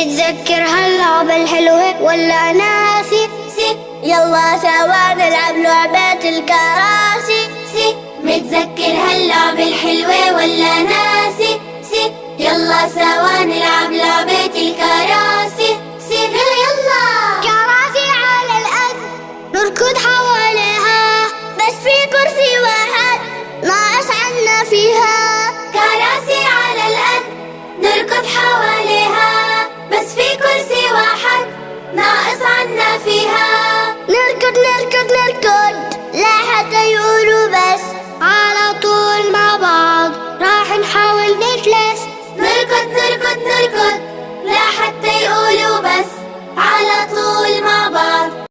متذكر هاللعبة الحلوة ولا ناسي؟ يلا سوا نلعب لعبة الكراسي. متذكر هاللعبة الحلوة ولا ناسي؟ يلا سوا نلعب لعبة الكراسي.